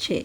6।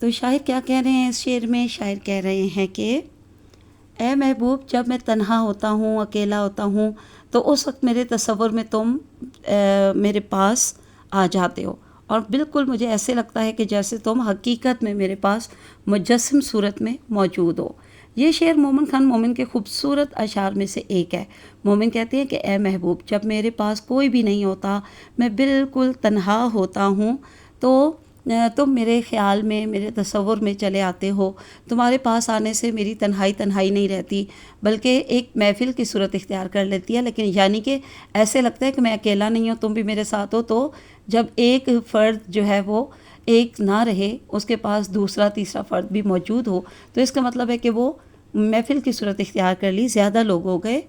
تو شاعر کیا کہہ رہے ہیں اس شعر میں؟ شاعر کہہ رہے ہیں کہ اے محبوب، جب میں تنہا ہوتا ہوں، اکیلا ہوتا ہوں، تو اس وقت میرے تصور میں تم میرے پاس آ جاتے ہو، اور بالکل مجھے ایسے لگتا ہے کہ جیسے تم حقیقت میں میرے پاس مجسم صورت میں موجود ہو۔ یہ شعر مومن خان مومن کے خوبصورت اشعار میں سے ایک ہے۔ مومن کہتے ہیں کہ اے محبوب، جب میرے پاس کوئی بھی نہیں ہوتا، میں بالکل تنہا ہوتا ہوں، تو تم میرے خیال میں، میرے تصور میں چلے آتے ہو۔ تمہارے پاس آنے سے میری تنہائی تنہائی نہیں رہتی، بلکہ ایک محفل کی صورت اختیار کر لیتی ہے، لیکن یعنی کہ ایسے لگتا ہے کہ میں اکیلا نہیں ہوں، تم بھی میرے ساتھ ہو۔ تو جب ایک فرد جو ہے وہ ایک نہ رہے، اس کے پاس دوسرا تیسرا فرد بھی موجود ہو، تو اس کا مطلب ہے کہ وہ محفل کی صورت اختیار کر لی، زیادہ لوگ ہو گئے،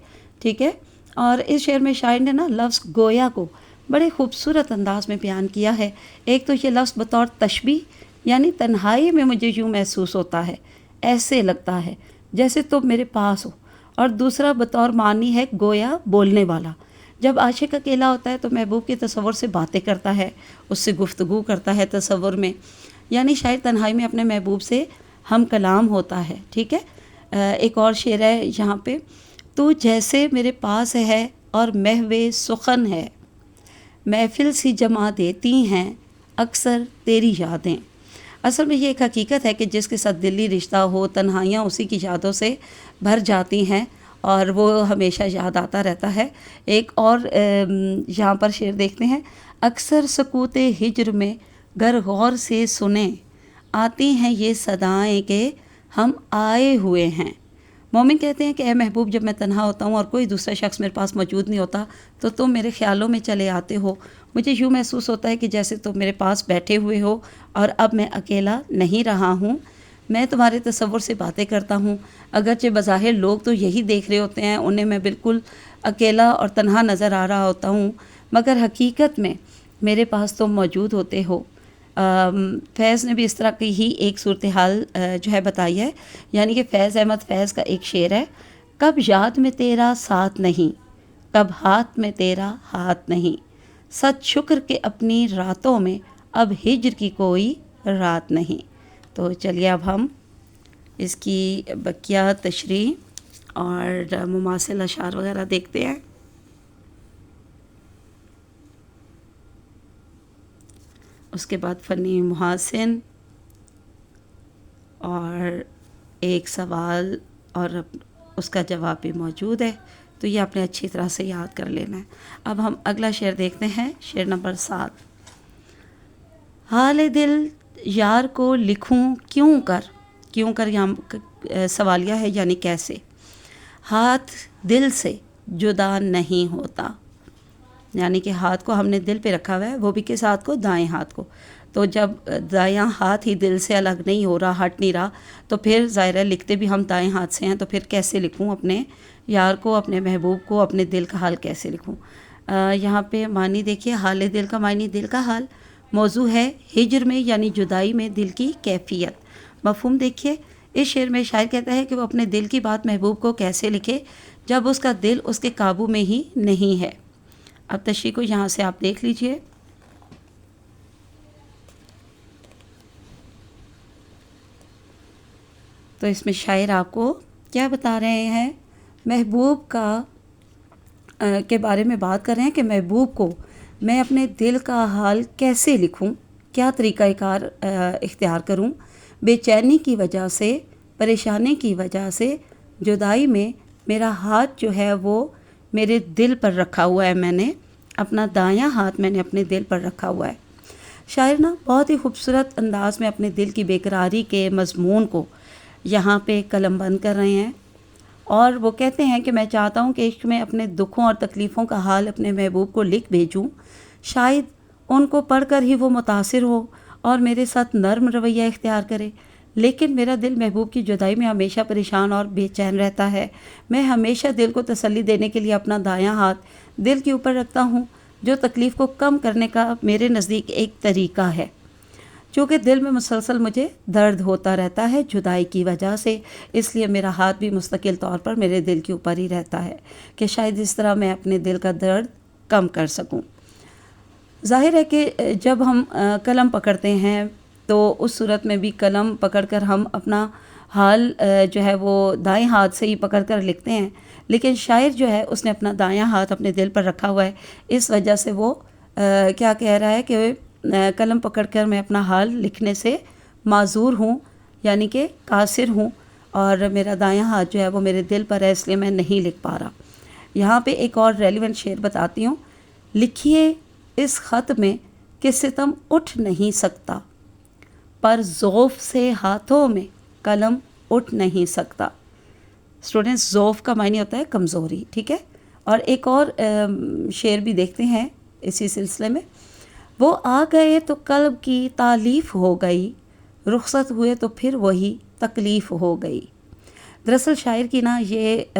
ٹھیک ہے۔ اور اس شعر میں شاعر نے لفظ گویا کو بڑے خوبصورت انداز میں بیان کیا ہے۔ ایک تو یہ لفظ بطور تشبیہ، یعنی تنہائی میں مجھے یوں محسوس ہوتا ہے، ایسے لگتا ہے جیسے تم میرے پاس ہو، اور دوسرا بطور معنی ہے گویا، بولنے والا۔ جب عاشق اکیلا ہوتا ہے تو محبوب کے تصور سے باتیں کرتا ہے، اس سے گفتگو کرتا ہے تصور میں، یعنی شاعر تنہائی میں اپنے محبوب سے ہم کلام ہوتا ہے، ٹھیک ہے۔ ایک اور شعر ہے یہاں پہ، تو جیسے میرے پاس ہے اور محو سخن ہے، محفل سی جما دیتی ہیں اکثر تیری یادیں۔ اصل میں یہ ایک حقیقت ہے کہ جس کے ساتھ دلی رشتہ ہو، تنہائیاں اسی کی یادوں سے بھر جاتی ہیں، اور وہ ہمیشہ یاد آتا رہتا ہے۔ ایک اور یہاں پر شعر دیکھتے ہیں، اکثر سکوت ہجر میں گر غور سے سنیں، آتی ہیں یہ صدائیں کہ ہم آئے ہوئے ہیں۔ مومن کہتے ہیں کہ اے محبوب، جب میں تنہا ہوتا ہوں اور کوئی دوسرا شخص میرے پاس موجود نہیں ہوتا، تو تم میرے خیالوں میں چلے آتے ہو۔ مجھے یوں محسوس ہوتا ہے کہ جیسے تم میرے پاس بیٹھے ہوئے ہو، اور اب میں اکیلا نہیں رہا ہوں، میں تمہارے تصور سے باتیں کرتا ہوں۔ اگرچہ بظاہر لوگ تو یہی دیکھ رہے ہوتے ہیں، انہیں میں بالکل اکیلا اور تنہا نظر آ رہا ہوتا ہوں، مگر حقیقت میں میرے پاس تم موجود ہوتے ہو۔ فیض نے بھی اس طرح کی ہی ایک صورتحال جو ہے بتائی ہے، یعنی کہ فیض احمد فیض کا ایک شعر ہے، کب یاد میں تیرا ساتھ نہیں، کب ہاتھ میں تیرا ہاتھ نہیں، سچ شکر کہ اپنی راتوں میں اب ہجر کی کوئی رات نہیں۔ تو چلیے اب ہم اس کی بقیہ تشریح اور مماثل اشعار وغیرہ دیکھتے ہیں۔ اس کے بعد فنی محاسن، اور ایک سوال اور اس کا جواب بھی موجود ہے، تو یہ آپ نے اچھی طرح سے یاد کر لینا ہے۔ اب ہم اگلا شعر دیکھتے ہیں، شعر نمبر 7۔ حال دل یار کو لکھوں کیوں کر یہاں سوالیہ ہے، یعنی کیسے۔ ہاتھ دل سے جدا نہیں ہوتا، یعنی کہ ہاتھ کو ہم نے دل پہ رکھا ہوا ہے، وہ بھی کس ہاتھ کو؟ دائیں ہاتھ کو۔ تو جب دایاں ہاتھ ہی دل سے الگ نہیں ہو رہا، ہٹ نہیں رہا، تو پھر ظاہر ہے لکھتے بھی ہم دائیں ہاتھ سے ہیں، تو پھر کیسے لکھوں اپنے یار کو، اپنے محبوب کو، اپنے دل کا حال کیسے لکھوں۔ یہاں پہ معنی دیکھیے، حال دل کا معنی دل کا حال، موضوع ہے ہجر میں یعنی جدائی میں دل کی کیفیت۔ مفہوم دیکھیے، اس شعر میں شاعر کہتا ہے کہ وہ اپنے دل کی بات محبوب کو کیسے لکھے جب اس کا دل اس کے قابو میں ہی نہیں ہے۔ اب تشریح کو یہاں سے آپ دیکھ لیجئے۔ تو اس میں شاعر آپ کو کیا بتا رہے ہیں؟ محبوب کے بارے میں بات کر رہے ہیں کہ محبوب کو میں اپنے دل کا حال کیسے لکھوں، کیا طریقہ کار اختیار کروں۔ بے چینی کی وجہ سے، پریشانی کی وجہ سے جدائی میں میرا ہاتھ جو ہے وہ میرے دل پر رکھا ہوا ہے، میں نے اپنا دایاں ہاتھ میں نے اپنے دل پر رکھا ہوا ہے۔ شاعر بہت ہی خوبصورت انداز میں اپنے دل کی بے قراری کے مضمون کو یہاں پہ قلم بند کر رہے ہیں، اور وہ کہتے ہیں کہ میں چاہتا ہوں کہ عشق میں اپنے دکھوں اور تکلیفوں کا حال اپنے محبوب کو لکھ بھیجوں، شاید ان کو پڑھ کر ہی وہ متاثر ہو اور میرے ساتھ نرم رویہ اختیار کرے، لیکن میرا دل محبوب کی جدائی میں ہمیشہ پریشان اور بے چین رہتا ہے۔ میں ہمیشہ دل کو تسلی دینے کے لیے اپنا دایاں ہاتھ دل کے اوپر رکھتا ہوں، جو تکلیف کو کم کرنے کا میرے نزدیک ایک طریقہ ہے۔ چونکہ دل میں مسلسل مجھے درد ہوتا رہتا ہے جدائی کی وجہ سے، اس لیے میرا ہاتھ بھی مستقل طور پر میرے دل کے اوپر ہی رہتا ہے کہ شاید اس طرح میں اپنے دل کا درد کم کر سکوں۔ ظاہر ہے کہ جب ہم قلم پکڑتے ہیں تو اس صورت میں بھی قلم پکڑ کر ہم اپنا حال جو ہے وہ دائیں ہاتھ سے ہی پکڑ کر لکھتے ہیں، لیکن شاعر جو ہے اس نے اپنا دایاں ہاتھ اپنے دل پر رکھا ہوا ہے، اس وجہ سے وہ کیا کہہ رہا ہے کہ قلم پکڑ کر میں اپنا حال لکھنے سے معذور ہوں، یعنی کہ قاصر ہوں، اور میرا دایاں ہاتھ جو ہے وہ میرے دل پر ہے، اس لیے میں نہیں لکھ پا رہا۔ یہاں پہ ایک اور ریلیونٹ شعر بتاتی ہوں، لکھیے اس خط میں کہ ستم اٹھ نہیں سکتا، پر ضعف سے ہاتھوں میں قلم اٹھ نہیں سکتا۔ اسٹوڈنٹس، ضعف کا معنی ہوتا ہے کمزوری، ٹھیک ہے۔ اور ایک اور شعر بھی دیکھتے ہیں اسی سلسلے میں، وہ آ گئے تو قلب کی تالیف ہو گئی، رخصت ہوئے تو پھر وہی تکلیف ہو گئی۔ دراصل شاعر کی نا یہ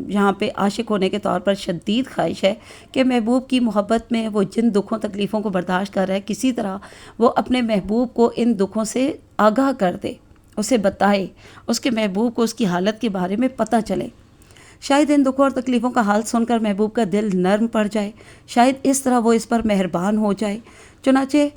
یہاں پہ عاشق ہونے کے طور پر شدید خواہش ہے کہ محبوب کی محبت میں وہ جن دکھوں تکلیفوں کو برداشت کر رہا ہے، کسی طرح وہ اپنے محبوب کو ان دکھوں سے آگاہ کر دے، اسے بتائے، اس کے محبوب کو اس کی حالت کے بارے میں پتہ چلے۔ شاید ان دکھوں اور تکلیفوں کا حال سن کر محبوب کا دل نرم پڑ جائے، شاید اس طرح وہ اس پر مہربان ہو جائے۔ چنانچہ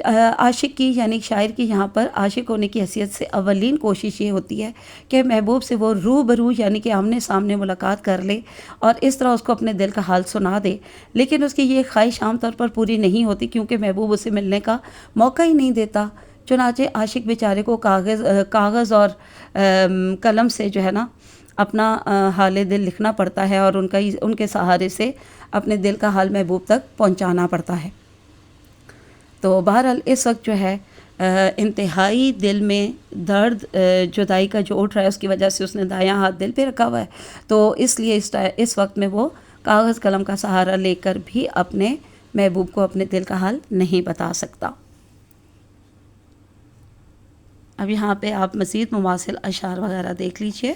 عاشق کی یعنی شاعر کی یہاں پر عاشق ہونے کی حیثیت سے اولین کوشش یہ ہوتی ہے کہ محبوب سے وہ روبرو یعنی کہ آمنے سامنے ملاقات کر لے اور اس طرح اس کو اپنے دل کا حال سنا دے، لیکن اس کی یہ خواہش عام طور پر پوری نہیں ہوتی کیونکہ محبوب اسے ملنے کا موقع ہی نہیں دیتا۔ چنانچہ عاشق بیچارے کو کاغذ اور قلم سے جو ہے نا اپنا حال دل لکھنا پڑتا ہے اور ان کے سہارے سے اپنے دل کا حال محبوب تک پہنچانا پڑتا ہے۔ تو بہرحال اس وقت جو ہے انتہائی دل میں درد جدائی کا جو اٹھ رہا ہے، اس کی وجہ سے اس نے دایاں ہاتھ دل پہ رکھا ہوا ہے، تو اس لیے اس وقت میں وہ کاغذ قلم کا سہارا لے کر بھی اپنے محبوب کو اپنے دل کا حال نہیں بتا سکتا۔ اب یہاں پہ آپ مزید مماثل اشعار وغیرہ دیکھ لیجئے۔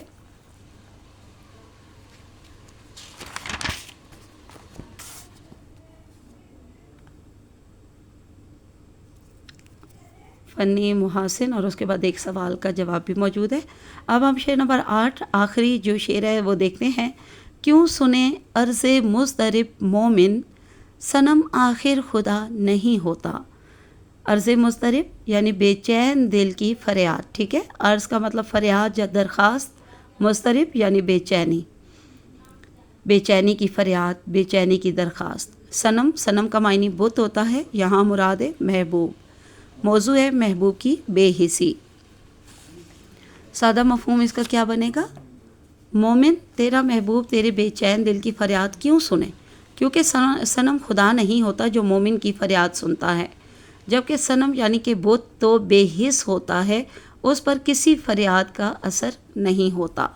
فنی محاسن، اور اس کے بعد ایک سوال کا جواب بھی موجود ہے۔ اب ہم شعر نمبر 8 آخری جو شعر ہے وہ دیکھتے ہیں۔ کیوں سنے عرض مضطرب مومن، صنم آخر خدا نہیں ہوتا۔ عرض مضطرب یعنی بے چین دل کی فریاد، ٹھیک ہے۔ عرض کا مطلب فریاد یا درخواست، مضطرب یعنی بے چینی، بے چینی کی فریاد، بے چینی کی درخواست۔ صنم کا معنی بت ہوتا ہے، یہاں مراد ہے محبوب، موضوع ہے محبوب کی بے حسی۔ سادہ مفہوم اس کا کیا بنے گا؟ مومن، تیرا محبوب تیرے بے چین دل کی فریاد کیوں سنے؟ کیونکہ صنم خدا نہیں ہوتا جو مومن کی فریاد سنتا ہے، جبکہ صنم یعنی کہ بت تو بے حس ہوتا ہے، اس پر کسی فریاد کا اثر نہیں ہوتا۔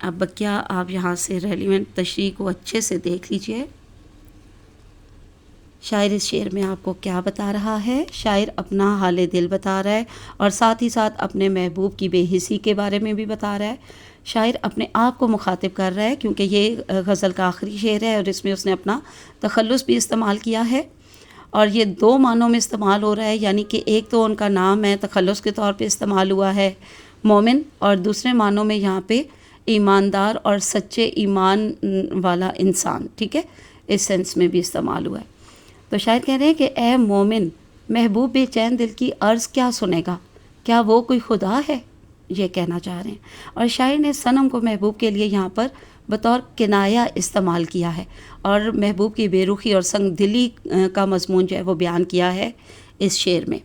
اب کیا آپ یہاں سے ریلیونٹ تشریح کو اچھے سے دیکھ لیجئے۔ شاعر اس شعر میں آپ کو کیا بتا رہا ہے؟ شاعر اپنا حال دل بتا رہا ہے اور ساتھ ہی ساتھ اپنے محبوب کی بے حسی کے بارے میں بھی بتا رہا ہے۔ شاعر اپنے آپ کو مخاطب کر رہا ہے کیونکہ یہ غزل کا آخری شعر ہے اور اس میں اس نے اپنا تخلص بھی استعمال کیا ہے، اور یہ دو معنوں میں استعمال ہو رہا ہے، یعنی کہ ایک تو ان کا نام ہے تخلص کے طور پہ استعمال ہوا ہے مومن، اور دوسرے معنوں میں یہاں پہ ایماندار اور سچے ایمان والا انسان، ٹھیک ہے، اس سینس میں بھی استعمال ہوا ہے۔ تو شاعر کہہ رہے ہیں کہ اے مومن، محبوب بے چین دل کی عرض کیا سنے گا؟ کیا وہ کوئی خدا ہے؟ یہ کہنا چاہ رہے ہیں، اور شاعر نے صنم کو محبوب کے لیے یہاں پر بطور کنایہ استعمال کیا ہے اور محبوب کی بے رخی اور سنگ دلی کا مضمون جو ہے وہ بیان کیا ہے اس شعر میں۔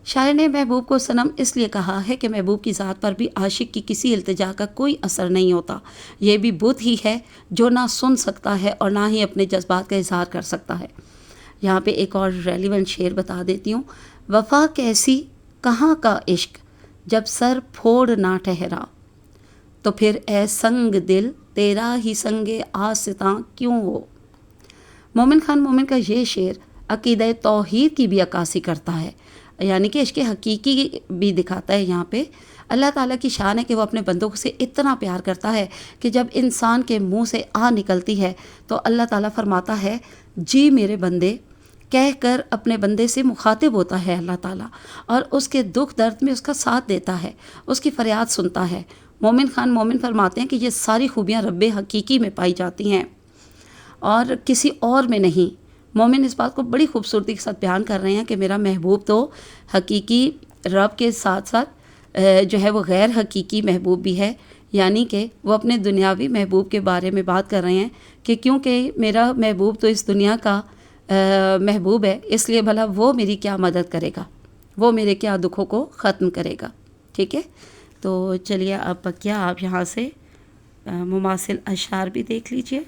شاعر نے محبوب کو صنم اس لیے کہا ہے کہ محبوب کی ذات پر بھی عاشق کی کسی التجا کا کوئی اثر نہیں ہوتا، یہ بھی بت ہی ہے جو نہ سن سکتا ہے اور نہ ہی اپنے جذبات کا اظہار کر سکتا ہے۔ یہاں پہ ایک اور ریلیونٹ شعر بتا دیتی ہوں۔ وفا کیسی کہاں کا عشق جب سر پھوڑ نہ ٹھہرا، تو پھر اے سنگ دل تیرا ہی سنگ آستاں کیوں ہو۔ مومن خان مومن کا یہ شعر عقیدہ توحید کی بھی عکاسی کرتا ہے، یعنی کہ عشق حقیقی بھی دکھاتا ہے۔ یہاں پہ اللہ تعالیٰ کی شان ہے کہ وہ اپنے بندوں سے اتنا پیار کرتا ہے کہ جب انسان کے منہ سے آ نکلتی ہے تو اللہ تعالیٰ فرماتا ہے جی میرے بندے کہہ کر اپنے بندے سے مخاطب ہوتا ہے اللہ تعالیٰ، اور اس کے دکھ درد میں اس کا ساتھ دیتا ہے، اس کی فریاد سنتا ہے۔ مومن خان مومن فرماتے ہیں کہ یہ ساری خوبیاں رب حقیقی میں پائی جاتی ہیں اور کسی اور میں نہیں۔ مومن اس بات کو بڑی خوبصورتی کے ساتھ بیان کر رہے ہیں کہ میرا محبوب تو حقیقی رب کے ساتھ ساتھ جو ہے وہ غیر حقیقی محبوب بھی ہے، یعنی کہ وہ اپنے دنیاوی محبوب کے بارے میں بات کر رہے ہیں کہ کیونکہ میرا محبوب تو اس دنیا کا محبوب ہے، اس لیے بھلا وہ میری کیا مدد کرے گا، وہ میرے کیا دکھوں کو ختم کرے گا. ٹھیک ہے، تو چلیے اب بقیہ آپ یہاں سے مماثل اشعار بھی دیکھ لیجئے،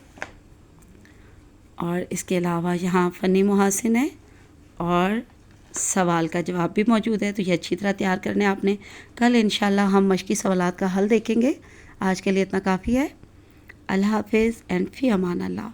اور اس کے علاوہ یہاں فنی محاسن ہے اور سوال کا جواب بھی موجود ہے، تو یہ اچھی طرح تیار کرنے آپ نے. کل انشاءاللہ ہم مشقی سوالات کا حل دیکھیں گے. آج کے لیے اتنا کافی ہے. اللہ حافظ اینڈ فی امان اللہ.